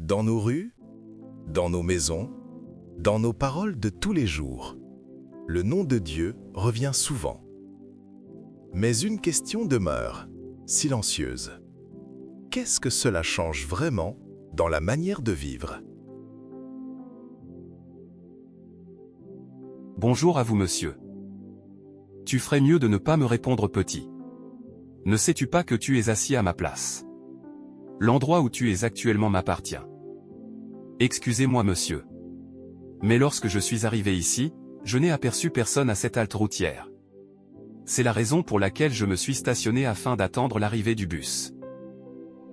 Dans nos rues, dans nos maisons, dans nos paroles de tous les jours, le nom de Dieu revient souvent. Mais une question demeure, silencieuse. Qu'est-ce que cela change vraiment dans la manière de vivre? Bonjour à vous, monsieur. Tu ferais mieux de ne pas me répondre, petit. Ne sais-tu pas que tu es assis à ma place? L'endroit où tu es actuellement m'appartient. Excusez-moi, monsieur. Mais lorsque je suis arrivé ici, je n'ai aperçu personne à cette halte routière. C'est la raison pour laquelle je me suis stationné afin d'attendre l'arrivée du bus.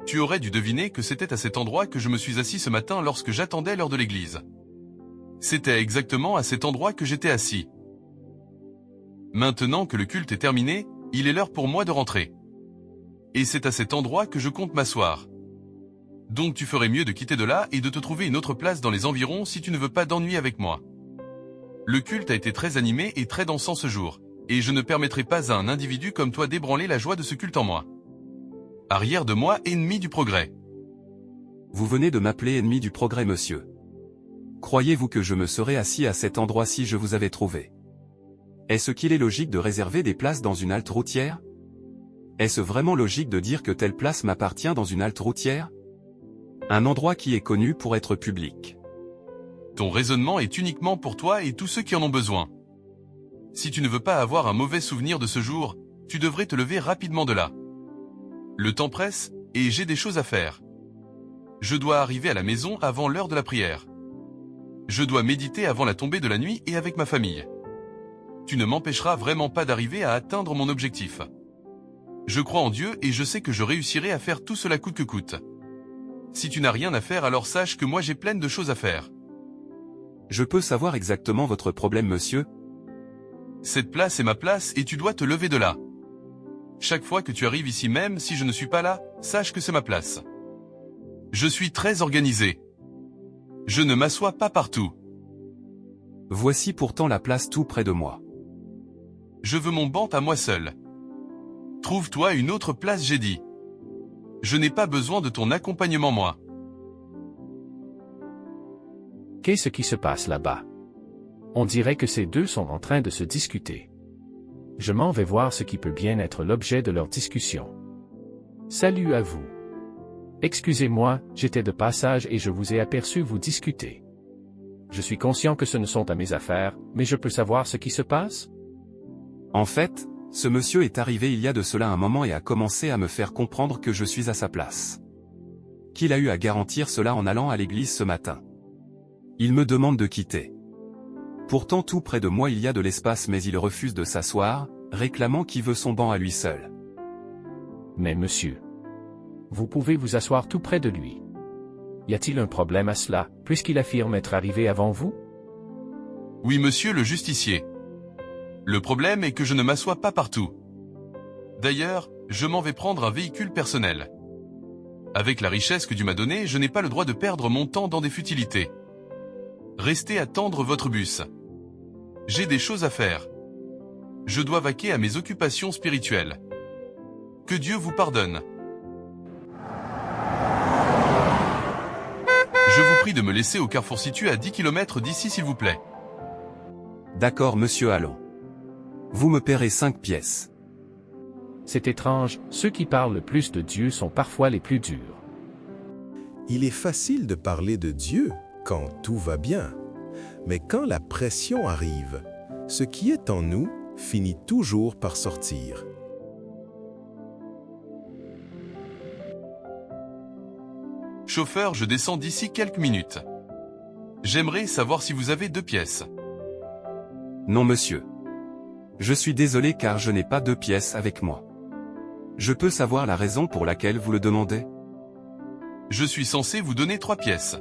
Tu aurais dû deviner que c'était à cet endroit que je me suis assis ce matin lorsque j'attendais l'heure de l'église. C'était exactement à cet endroit que j'étais assis. Maintenant que le culte est terminé, il est l'heure pour moi de rentrer. Et c'est à cet endroit que je compte m'asseoir. Donc tu ferais mieux de quitter de là et de te trouver une autre place dans les environs si tu ne veux pas d'ennui avec moi. Le culte a été très animé et très dansant ce jour, et je ne permettrai pas à un individu comme toi d'ébranler la joie de ce culte en moi. Arrière de moi, ennemi du progrès. Vous venez de m'appeler ennemi du progrès, monsieur. Croyez-vous que je me serais assis à cet endroit si je vous avais trouvé? Est-ce qu'il est logique de réserver des places dans une halte routière? Est-ce vraiment logique de dire que telle place m'appartient dans une halte routière? Un endroit qui est connu pour être public. Ton raisonnement est uniquement pour toi et tous ceux qui en ont besoin. Si tu ne veux pas avoir un mauvais souvenir de ce jour, tu devrais te lever rapidement de là. Le temps presse, et j'ai des choses à faire. Je dois arriver à la maison avant l'heure de la prière. Je dois méditer avant la tombée de la nuit et avec ma famille. Tu ne m'empêcheras vraiment pas d'arriver à atteindre mon objectif. Je crois en Dieu et je sais que je réussirai à faire tout cela coûte que coûte. Si tu n'as rien à faire, alors sache que moi j'ai plein de choses à faire. Je peux savoir exactement votre problème, monsieur? Cette place est ma place et tu dois te lever de là. Chaque fois que tu arrives ici, même si je ne suis pas là, sache que c'est ma place. Je suis très organisé. Je ne m'assois pas partout. Voici pourtant la place tout près de moi. Je veux mon banc à moi seul. Trouve-toi une autre place, j'ai dit. Je n'ai pas besoin de ton accompagnement, moi. Qu'est-ce qui se passe là-bas? On dirait que ces deux sont en train de se discuter. Je m'en vais voir ce qui peut bien être l'objet de leur discussion. Salut à vous. Excusez-moi, j'étais de passage et je vous ai aperçu vous discuter. Je suis conscient que ce ne sont pas mes affaires, mais je peux savoir ce qui se passe? En fait, ce monsieur est arrivé il y a de cela un moment et a commencé à me faire comprendre que je suis à sa place. Qu'il a eu à garantir cela en allant à l'église ce matin. Il me demande de quitter. Pourtant tout près de moi il y a de l'espace mais il refuse de s'asseoir, réclamant qu'il veut son banc à lui seul. Mais monsieur, vous pouvez vous asseoir tout près de lui. Y a-t-il un problème à cela, puisqu'il affirme être arrivé avant vous? Oui, monsieur le justicier. Le problème est que je ne m'assois pas partout. D'ailleurs, je m'en vais prendre un véhicule personnel. Avec la richesse que Dieu m'a donnée, je n'ai pas le droit de perdre mon temps dans des futilités. Restez attendre votre bus. J'ai des choses à faire. Je dois vaquer à mes occupations spirituelles. Que Dieu vous pardonne. Je vous prie de me laisser au carrefour situé à 10 km d'ici, s'il vous plaît. D'accord, monsieur, allons. Vous me paierez 5 pièces. C'est étrange, ceux qui parlent le plus de Dieu sont parfois les plus durs. Il est facile de parler de Dieu quand tout va bien. Mais quand la pression arrive, ce qui est en nous finit toujours par sortir. Chauffeur, je descends d'ici quelques minutes. J'aimerais savoir si vous avez 2 pièces. Non, monsieur. Je suis désolé car je n'ai pas 2 pièces avec moi. Je peux savoir la raison pour laquelle vous le demandez? Je suis censé vous donner 3 pièces.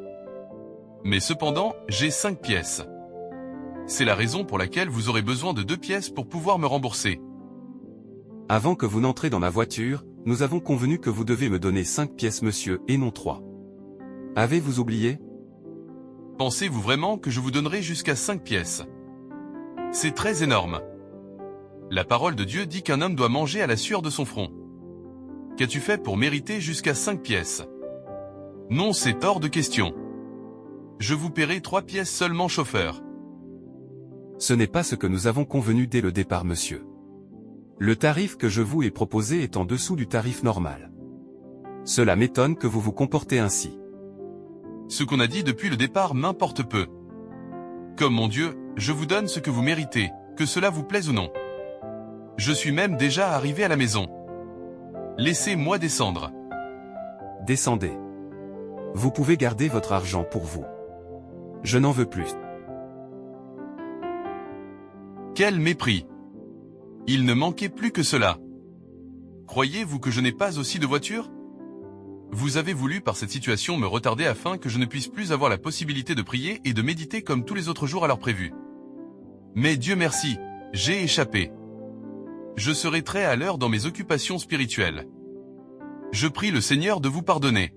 Mais cependant, j'ai 5 pièces. C'est la raison pour laquelle vous aurez besoin de 2 pièces pour pouvoir me rembourser. Avant que vous n'entrez dans ma voiture, nous avons convenu que vous devez me donner 5 pièces, monsieur, et non 3. Avez-vous oublié? Pensez-vous vraiment que je vous donnerai jusqu'à 5 pièces? C'est très énorme. La parole de Dieu dit qu'un homme doit manger à la sueur de son front. Qu'as-tu fait pour mériter jusqu'à 5 pièces? Non, c'est hors de question. Je vous paierai 3 pièces seulement, chauffeur. Ce n'est pas ce que nous avons convenu dès le départ, monsieur. Le tarif que je vous ai proposé est en dessous du tarif normal. Cela m'étonne que vous vous comportez ainsi. Ce qu'on a dit depuis le départ m'importe peu. Comme mon Dieu, je vous donne ce que vous méritez, que cela vous plaise ou non. Je suis même déjà arrivé à la maison. Laissez-moi descendre. Descendez. Vous pouvez garder votre argent pour vous. Je n'en veux plus. Quel mépris! Il ne manquait plus que cela. Croyez-vous que je n'ai pas aussi de voiture? Vous avez voulu par cette situation me retarder afin que je ne puisse plus avoir la possibilité de prier et de méditer comme tous les autres jours à l'heure prévue. Mais Dieu merci, j'ai échappé. Je serai très à l'heure dans mes occupations spirituelles. Je prie le Seigneur de vous pardonner.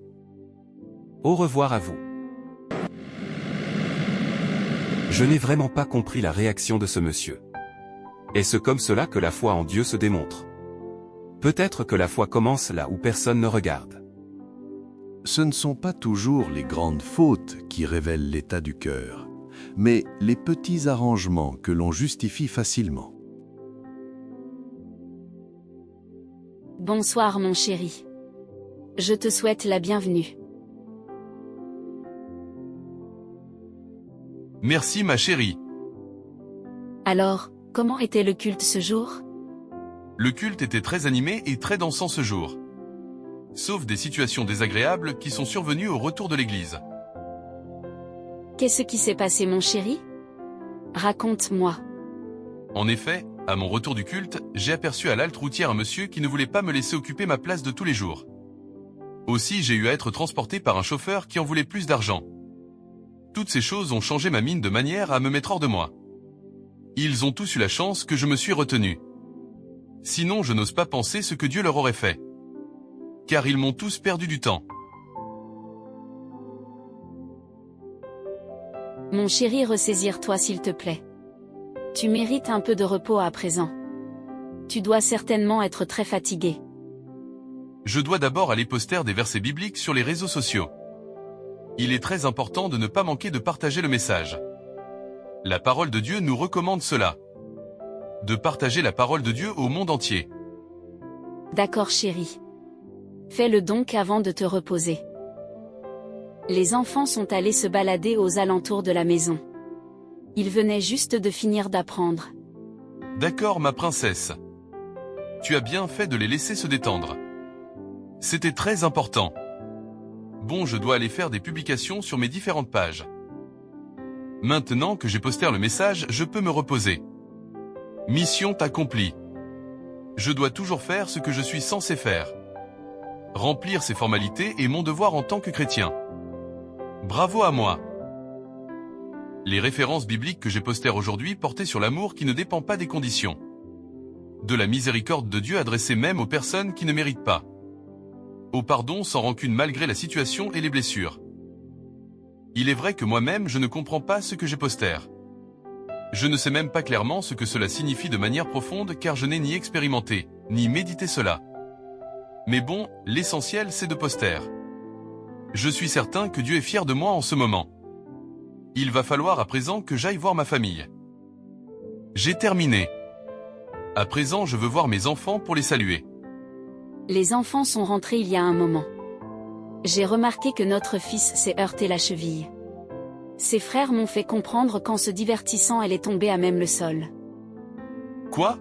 Au revoir à vous. Je n'ai vraiment pas compris la réaction de ce monsieur. Est-ce comme cela que la foi en Dieu se démontre? Peut-être que la foi commence là où personne ne regarde. Ce ne sont pas toujours les grandes fautes qui révèlent l'état du cœur, mais les petits arrangements que l'on justifie facilement. Bonsoir mon chéri. Je te souhaite la bienvenue. Merci ma chérie. Alors, comment était le culte ce jour? Le culte était très animé et très dansant ce jour. Sauf des situations désagréables qui sont survenues au retour de l'église. Qu'est-ce qui s'est passé mon chéri? Raconte-moi. En effet, à mon retour du culte, j'ai aperçu à l'halte routière un monsieur qui ne voulait pas me laisser occuper ma place de tous les jours. Aussi j'ai eu à être transporté par un chauffeur qui en voulait plus d'argent. Toutes ces choses ont changé ma mine de manière à me mettre hors de moi. Ils ont tous eu la chance que je me suis retenu. Sinon je n'ose pas penser ce que Dieu leur aurait fait. Car ils m'ont tous perdu du temps. Mon chéri, ressaisir-toi s'il te plaît. Tu mérites un peu de repos à présent. Tu dois certainement être très fatigué. Je dois d'abord aller poster des versets bibliques sur les réseaux sociaux. Il est très important de ne pas manquer de partager le message. La parole de Dieu nous recommande cela. De partager la parole de Dieu au monde entier. D'accord chéri. Fais-le donc avant de te reposer. Les enfants sont allés se balader aux alentours de la maison. Ils venaient juste de finir d'apprendre. D'accord ma princesse. Tu as bien fait de les laisser se détendre. C'était très important. Bon, je dois aller faire des publications sur mes différentes pages. Maintenant que j'ai posté le message, je peux me reposer. Mission accomplie. Je dois toujours faire ce que je suis censé faire. Remplir ces formalités est mon devoir en tant que chrétien. Bravo à moi. Les références bibliques que j'ai postées aujourd'hui portaient sur l'amour qui ne dépend pas des conditions. De la miséricorde de Dieu adressée même aux personnes qui ne méritent pas. Au pardon sans rancune malgré la situation et les blessures. Il est vrai que moi-même je ne comprends pas ce que j'ai posté. Je ne sais même pas clairement ce que cela signifie de manière profonde car je n'ai ni expérimenté, ni médité cela. Mais bon, l'essentiel c'est de poster. Je suis certain que Dieu est fier de moi en ce moment. Il va falloir à présent que j'aille voir ma famille. J'ai terminé. À présent je veux voir mes enfants pour les saluer. Les enfants sont rentrés il y a un moment. J'ai remarqué que notre fils s'est heurté la cheville. Ses frères m'ont fait comprendre qu'en se divertissant elle est tombée à même le sol. Quoi?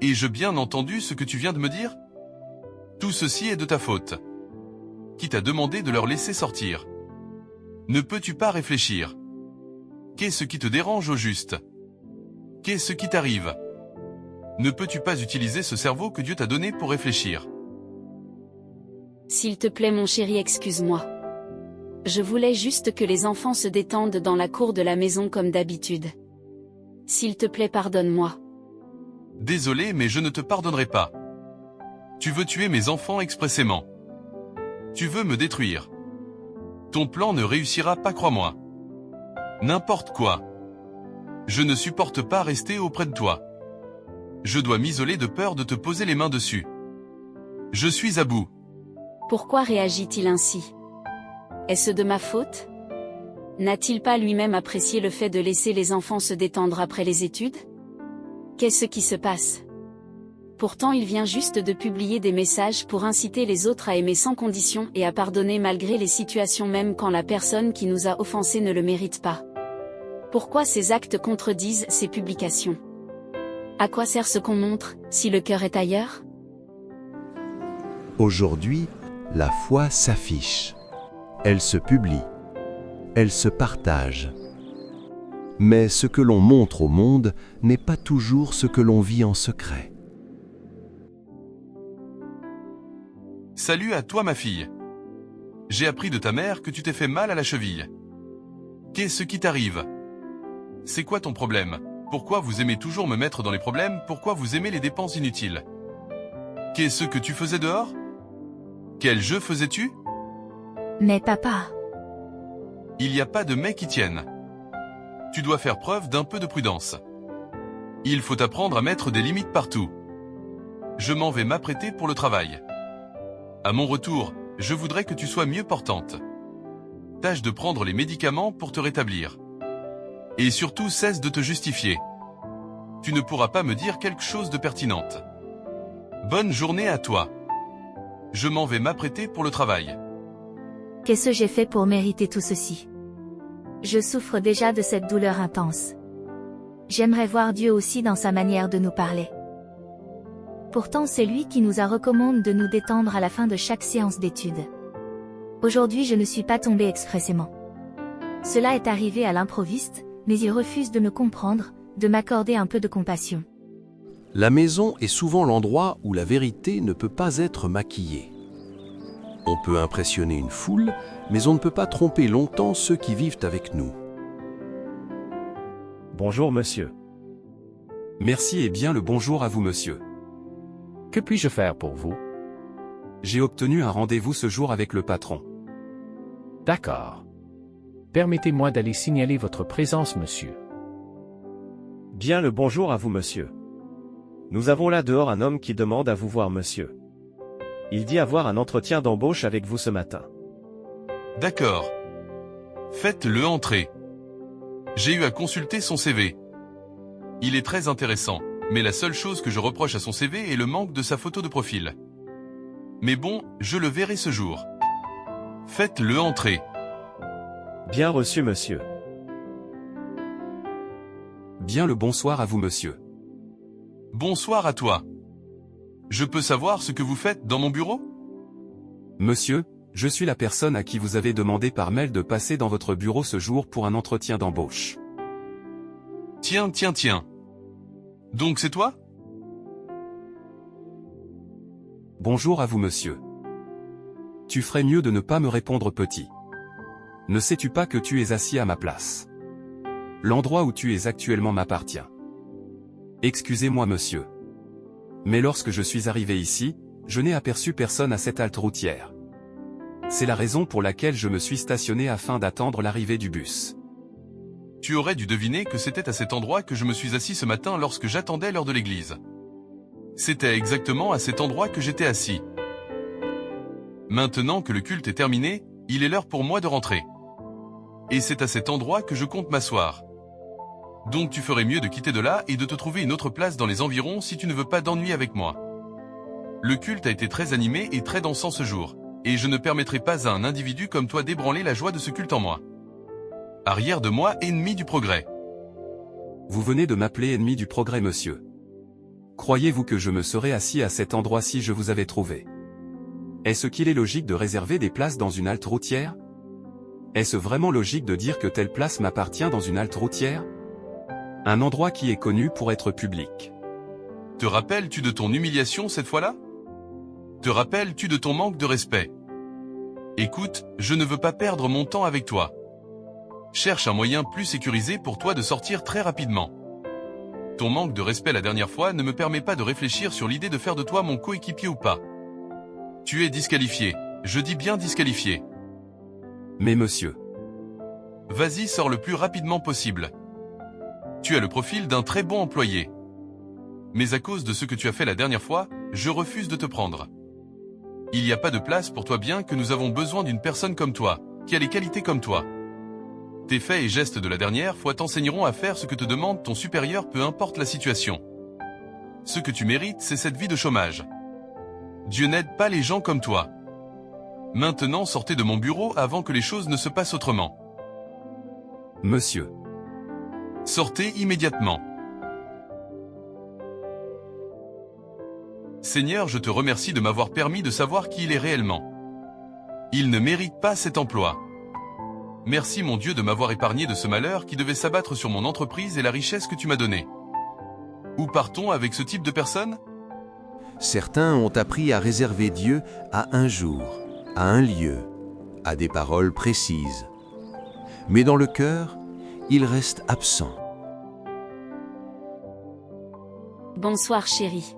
Ai-je bien entendu ce que tu viens de me dire? Tout ceci est de ta faute. Qui t'a demandé de leur laisser sortir? Ne peux-tu pas réfléchir? Qu'est-ce qui te dérange au juste? Qu'est-ce qui t'arrive? Ne peux-tu pas utiliser ce cerveau que Dieu t'a donné pour réfléchir? S'il te plaît mon chéri, excuse-moi. Je voulais juste que les enfants se détendent dans la cour de la maison comme d'habitude. S'il te plaît, pardonne-moi. Désolé, mais je ne te pardonnerai pas. Tu veux tuer mes enfants expressément. Tu veux me détruire. Ton plan ne réussira pas, crois-moi. N'importe quoi. Je ne supporte pas rester auprès de toi. Je dois m'isoler de peur de te poser les mains dessus. Je suis à bout. Pourquoi réagit-il ainsi? Est-ce de ma faute? N'a-t-il pas lui-même apprécié le fait de laisser les enfants se détendre après les études? Qu'est-ce qui se passe? Pourtant il vient juste de publier des messages pour inciter les autres à aimer sans condition et à pardonner malgré les situations même quand la personne qui nous a offensés ne le mérite pas. Pourquoi ces actes contredisent ces publications? À quoi sert ce qu'on montre, si le cœur est ailleurs? Aujourd'hui, la foi s'affiche. Elle se publie. Elle se partage. Mais ce que l'on montre au monde n'est pas toujours ce que l'on vit en secret. Salut à toi ma fille. J'ai appris de ta mère que tu t'es fait mal à la cheville. Qu'est-ce qui t'arrive? C'est quoi ton problème? Pourquoi vous aimez toujours me mettre dans les problèmes? Pourquoi vous aimez les dépenses inutiles? Qu'est-ce que tu faisais dehors? Quel jeu faisais-tu? Mais papa, Il n'y a pas de mais qui tienne. Tu dois faire preuve d'un peu de prudence. Il faut apprendre à mettre des limites partout. Je m'en vais m'apprêter pour le travail. À mon retour, je voudrais que tu sois mieux portante. Tâche de prendre les médicaments pour te rétablir. Et surtout cesse de te justifier. Tu ne pourras pas me dire quelque chose de pertinente. Bonne journée à toi. Je m'en vais m'apprêter pour le travail. qu'est-ce que j'ai fait pour mériter tout ceci? Je souffre déjà de cette douleur intense. J'aimerais voir Dieu aussi dans sa manière de nous parler. Pourtant c'est lui qui nous a recommandé de nous détendre à la fin de chaque séance d'études. Aujourd'hui je ne suis pas tombée expressément. Cela est arrivé à l'improviste, mais il refuse de me comprendre, de m'accorder un peu de compassion. La maison est souvent l'endroit où la vérité ne peut pas être maquillée. On peut impressionner une foule, mais on ne peut pas tromper longtemps ceux qui vivent avec nous. Bonjour monsieur. Merci et bien le bonjour à vous monsieur. Que puis-je faire pour vous? J'ai obtenu un rendez-vous ce jour avec le patron. D'accord. Permettez-moi d'aller signaler votre présence, monsieur. Bien le bonjour à vous monsieur. Nous avons là dehors un homme qui demande à vous voir monsieur. Il dit avoir un entretien d'embauche avec vous ce matin. D'accord. Faites-le entrer. J'ai eu à consulter son CV. Il est très intéressant, mais la seule chose que je reproche à son CV est le manque de sa photo de profil. Mais bon, je le verrai ce jour. Faites-le entrer. Bien reçu monsieur. Bien le bonsoir à vous monsieur. Bonsoir à toi. Je peux savoir ce que vous faites dans mon bureau? Monsieur, je suis la personne à qui vous avez demandé par mail de passer dans votre bureau ce jour pour un entretien d'embauche. Tiens. Donc c'est toi? Bonjour à vous monsieur. Tu ferais mieux de ne pas me répondre petit. Ne sais-tu pas que tu es assis à ma place? L'endroit où tu es actuellement m'appartient. Excusez-moi monsieur. Mais lorsque je suis arrivé ici, je n'ai aperçu personne à cette halte routière. C'est la raison pour laquelle je me suis stationné afin d'attendre l'arrivée du bus. Tu aurais dû deviner que c'était à cet endroit que je me suis assis ce matin lorsque j'attendais l'heure de l'église. C'était exactement à cet endroit que j'étais assis. Maintenant que le culte est terminé, il est l'heure pour moi de rentrer. Et c'est à cet endroit que je compte m'asseoir. Donc tu ferais mieux de quitter de là et de te trouver une autre place dans les environs si tu ne veux pas d'ennui avec moi. Le culte a été très animé et très dansant ce jour, et je ne permettrai pas à un individu comme toi d'ébranler la joie de ce culte en moi. Arrière de moi, ennemi du progrès. Vous venez de m'appeler ennemi du progrès monsieur. Croyez-vous que je me serais assis à cet endroit si je vous avais trouvé? Est-ce qu'il est logique de réserver des places dans une halte routière? Est-ce vraiment logique de dire que telle place m'appartient dans une halte routière? Un endroit qui est connu pour être public. Te rappelles-tu de ton humiliation cette fois-là? Te rappelles-tu de ton manque de respect? Écoute, je ne veux pas perdre mon temps avec toi. Cherche un moyen plus sécurisé pour toi de sortir très rapidement. Ton manque de respect la dernière fois ne me permet pas de réfléchir sur l'idée de faire de toi mon coéquipier ou pas. Tu es disqualifié, je dis bien disqualifié. Mais monsieur. Vas-y, sors le plus rapidement possible. Tu as le profil d'un très bon employé. Mais à cause de ce que tu as fait la dernière fois, je refuse de te prendre. Il n'y a pas de place pour toi bien que nous avons besoin d'une personne comme toi, qui a les qualités comme toi. Tes faits et gestes de la dernière fois t'enseigneront à faire ce que te demande ton supérieur, peu importe la situation. Ce que tu mérites, c'est cette vie de chômage. Dieu n'aide pas les gens comme toi. Maintenant, sortez de mon bureau avant que les choses ne se passent autrement. Monsieur. Sortez immédiatement. Seigneur, je te remercie de m'avoir permis de savoir qui il est réellement. Il ne mérite pas cet emploi. Merci mon Dieu de m'avoir épargné de ce malheur qui devait s'abattre sur mon entreprise et la richesse que tu m'as donnée. Où partons avec ce type de personnes ? Certains ont appris à réserver Dieu à un jour, à un lieu, à des paroles précises. Mais dans le cœur, ils restent absents. Bonsoir chérie.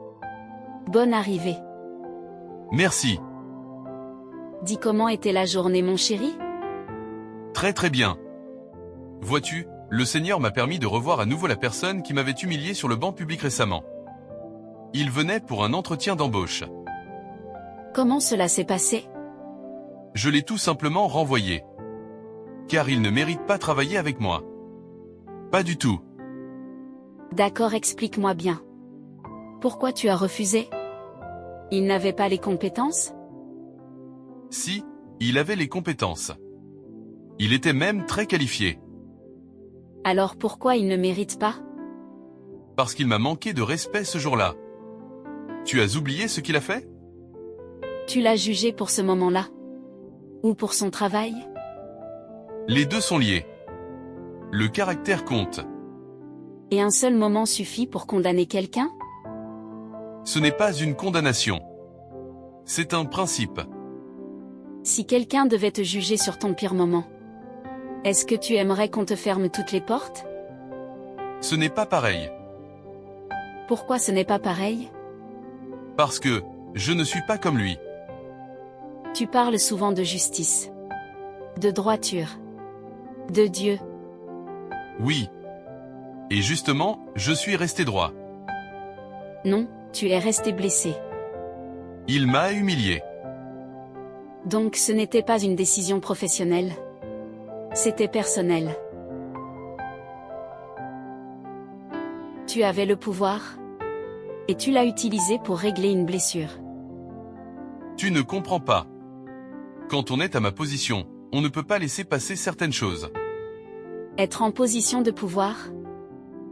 Bonne arrivée. Merci. Dis comment était la journée mon chéri ? Très très bien. Vois-tu, le Seigneur m'a permis de revoir à nouveau la personne qui m'avait humilié sur le banc public récemment. Il venait pour un entretien d'embauche. Comment cela s'est passé ? Je l'ai tout simplement renvoyé. Car il ne mérite pas travailler avec moi. Pas du tout. D'accord, explique-moi bien. Pourquoi tu as refusé ? Il n'avait pas les compétences ? Si, il avait les compétences. Il était même très qualifié. Alors pourquoi il ne mérite pas ? Parce qu'il m'a manqué de respect ce jour-là. Tu as oublié ce qu'il a fait ? Tu l'as jugé pour ce moment-là ? Ou pour son travail ? Les deux sont liés. Le caractère compte. Et un seul moment suffit pour condamner quelqu'un ? Ce n'est pas une condamnation. C'est un principe. Si quelqu'un devait te juger sur ton pire moment, est-ce que tu aimerais qu'on te ferme toutes les portes ? Ce n'est pas pareil. Pourquoi ce n'est pas pareil ? Parce que, je ne suis pas comme lui. Tu parles souvent de justice, de droiture, de Dieu. Oui. Et justement, je suis resté droit. Non, tu es resté blessé. Il m'a humilié. Donc ce n'était pas une décision professionnelle. C'était personnel. Tu avais le pouvoir. Et tu l'as utilisé pour régler une blessure. Tu ne comprends pas. Quand on est à ma position, on ne peut pas laisser passer certaines choses. Être en position de pouvoir,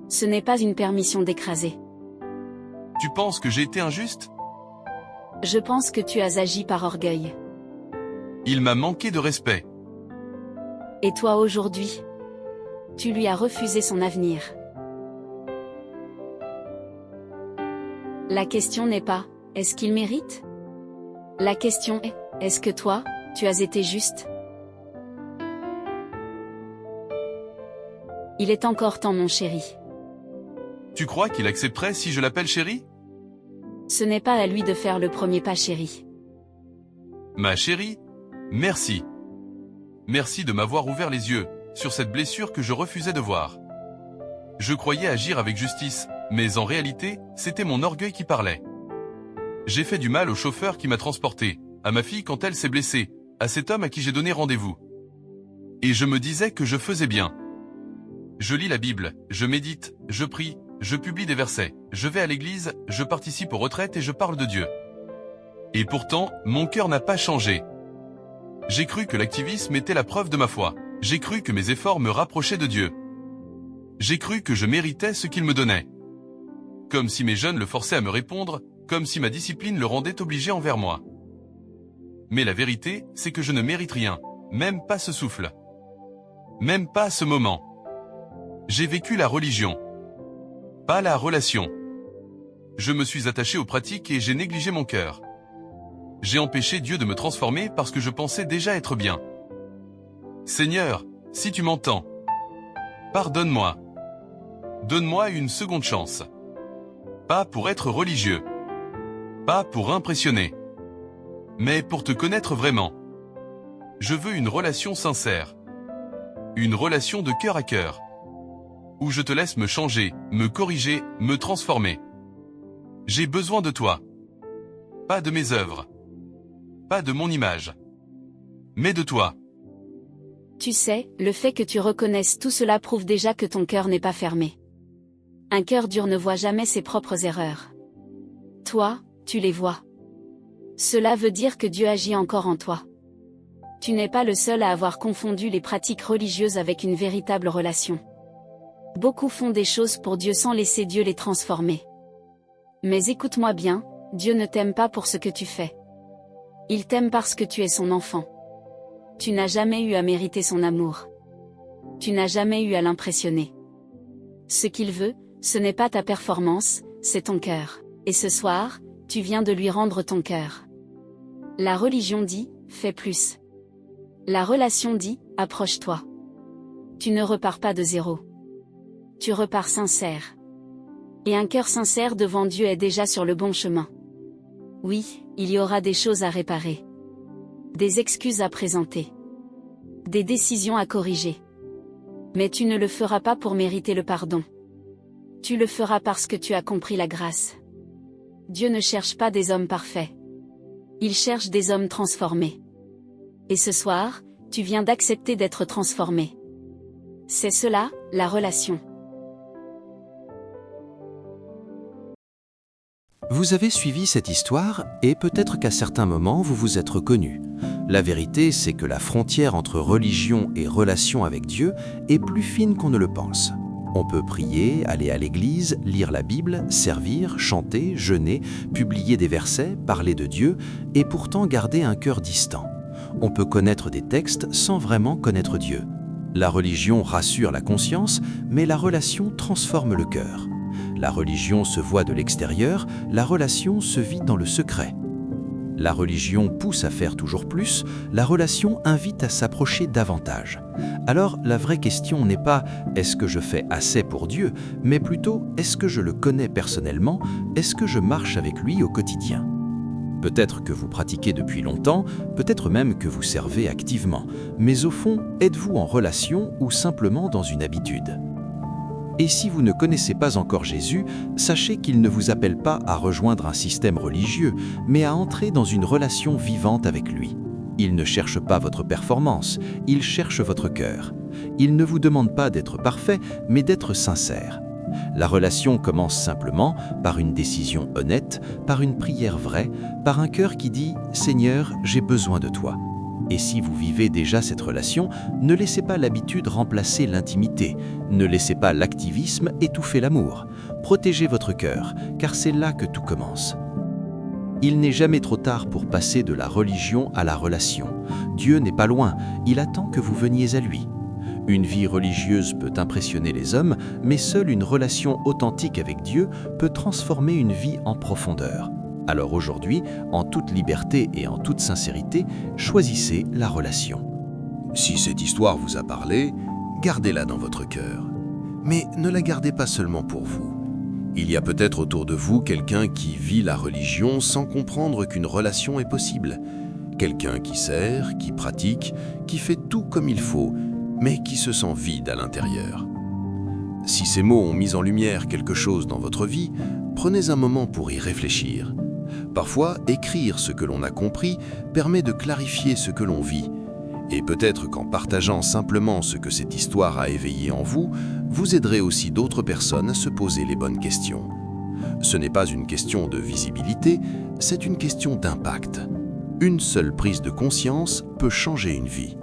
ce n'est pas une permission d'écraser. Tu penses que j'ai été injuste ? Je pense que tu as agi par orgueil. Il m'a manqué de respect. Et toi aujourd'hui, tu lui as refusé son avenir. La question n'est pas, est-ce qu'il mérite ? La question est, est-ce que toi, tu as été juste ? Il est encore temps mon chéri. Tu crois qu'il accepterait si je l'appelle chérie ? Ce n'est pas à lui de faire le premier pas chéri. Ma chérie, merci. Merci de m'avoir ouvert les yeux sur cette blessure que je refusais de voir. Je croyais agir avec justice, mais en réalité, c'était mon orgueil qui parlait. J'ai fait du mal au chauffeur qui m'a transporté, à ma fille quand elle s'est blessée, à cet homme à qui j'ai donné rendez-vous. Et je me disais que je faisais bien. Je lis la Bible, je médite, je prie, je publie des versets, je vais à l'église, je participe aux retraites et je parle de Dieu. Et pourtant, mon cœur n'a pas changé. J'ai cru que l'activisme était la preuve de ma foi. J'ai cru que mes efforts me rapprochaient de Dieu. J'ai cru que je méritais ce qu'il me donnait. Comme si mes jeunes le forçaient à me répondre, comme si ma discipline le rendait obligé envers moi. Mais la vérité, c'est que je ne mérite rien, même pas ce souffle. Même pas ce moment. J'ai vécu la religion. Pas la relation. Je me suis attaché aux pratiques et j'ai négligé mon cœur. J'ai empêché Dieu de me transformer parce que je pensais déjà être bien. Seigneur, si tu m'entends, pardonne-moi. Donne-moi une seconde chance. Pas pour être religieux. Pas pour impressionner. Mais pour te connaître vraiment. Je veux une relation sincère. Une relation de cœur à cœur. Où je te laisse me changer, me corriger, me transformer. J'ai besoin de toi. Pas de mes œuvres. Pas de mon image. Mais de toi. Tu sais, le fait que tu reconnaisses tout cela prouve déjà que ton cœur n'est pas fermé. Un cœur dur ne voit jamais ses propres erreurs. Toi, tu les vois. Cela veut dire que Dieu agit encore en toi. Tu n'es pas le seul à avoir confondu les pratiques religieuses avec une véritable relation. Beaucoup font des choses pour Dieu sans laisser Dieu les transformer. Mais écoute-moi bien, Dieu ne t'aime pas pour ce que tu fais. Il t'aime parce que tu es son enfant. Tu n'as jamais eu à mériter son amour. Tu n'as jamais eu à l'impressionner. Ce qu'il veut, ce n'est pas ta performance, c'est ton cœur. Et ce soir, tu viens de lui rendre ton cœur. La religion dit, fais plus. La relation dit, approche-toi. Tu ne repars pas de zéro. Tu repars sincère. Et un cœur sincère devant Dieu est déjà sur le bon chemin. Oui, il y aura des choses à réparer. Des excuses à présenter. Des décisions à corriger. Mais tu ne le feras pas pour mériter le pardon. Tu le feras parce que tu as compris la grâce. Dieu ne cherche pas des hommes parfaits. Il cherche des hommes transformés. Et ce soir, tu viens d'accepter d'être transformé. C'est cela, la relation. Vous avez suivi cette histoire et peut-être qu'à certains moments vous vous êtes reconnu. La vérité, c'est que la frontière entre religion et relation avec Dieu est plus fine qu'on ne le pense. On peut prier, aller à l'église, lire la Bible, servir, chanter, jeûner, publier des versets, parler de Dieu et pourtant garder un cœur distant. On peut connaître des textes sans vraiment connaître Dieu. La religion rassure la conscience, mais la relation transforme le cœur. La religion se voit de l'extérieur, la relation se vit dans le secret. La religion pousse à faire toujours plus, la relation invite à s'approcher davantage. Alors la vraie question n'est pas « est-ce que je fais assez pour Dieu ?», mais plutôt « est-ce que je le connais personnellement ? Est-ce que je marche avec lui au quotidien ?» Peut-être que vous pratiquez depuis longtemps, peut-être même que vous servez activement, mais au fond, êtes-vous en relation ou simplement dans une habitude ? Et si vous ne connaissez pas encore Jésus, sachez qu'il ne vous appelle pas à rejoindre un système religieux, mais à entrer dans une relation vivante avec lui. Il ne cherche pas votre performance, il cherche votre cœur. Il ne vous demande pas d'être parfait, mais d'être sincère. La relation commence simplement par une décision honnête, par une prière vraie, par un cœur qui dit « Seigneur, j'ai besoin de toi ». Et si vous vivez déjà cette relation, ne laissez pas l'habitude remplacer l'intimité, ne laissez pas l'activisme étouffer l'amour. Protégez votre cœur, car c'est là que tout commence. Il n'est jamais trop tard pour passer de la religion à la relation. Dieu n'est pas loin, il attend que vous veniez à lui. Une vie religieuse peut impressionner les hommes, mais seule une relation authentique avec Dieu peut transformer une vie en profondeur. Alors aujourd'hui, en toute liberté et en toute sincérité, choisissez la relation. Si cette histoire vous a parlé, gardez-la dans votre cœur. Mais ne la gardez pas seulement pour vous. Il y a peut-être autour de vous quelqu'un qui vit la religion sans comprendre qu'une relation est possible. Quelqu'un qui sert, qui pratique, qui fait tout comme il faut, mais qui se sent vide à l'intérieur. Si ces mots ont mis en lumière quelque chose dans votre vie, prenez un moment pour y réfléchir. Parfois, écrire ce que l'on a compris permet de clarifier ce que l'on vit. Et peut-être qu'en partageant simplement ce que cette histoire a éveillé en vous, vous aiderez aussi d'autres personnes à se poser les bonnes questions. Ce n'est pas une question de visibilité, c'est une question d'impact. Une seule prise de conscience peut changer une vie.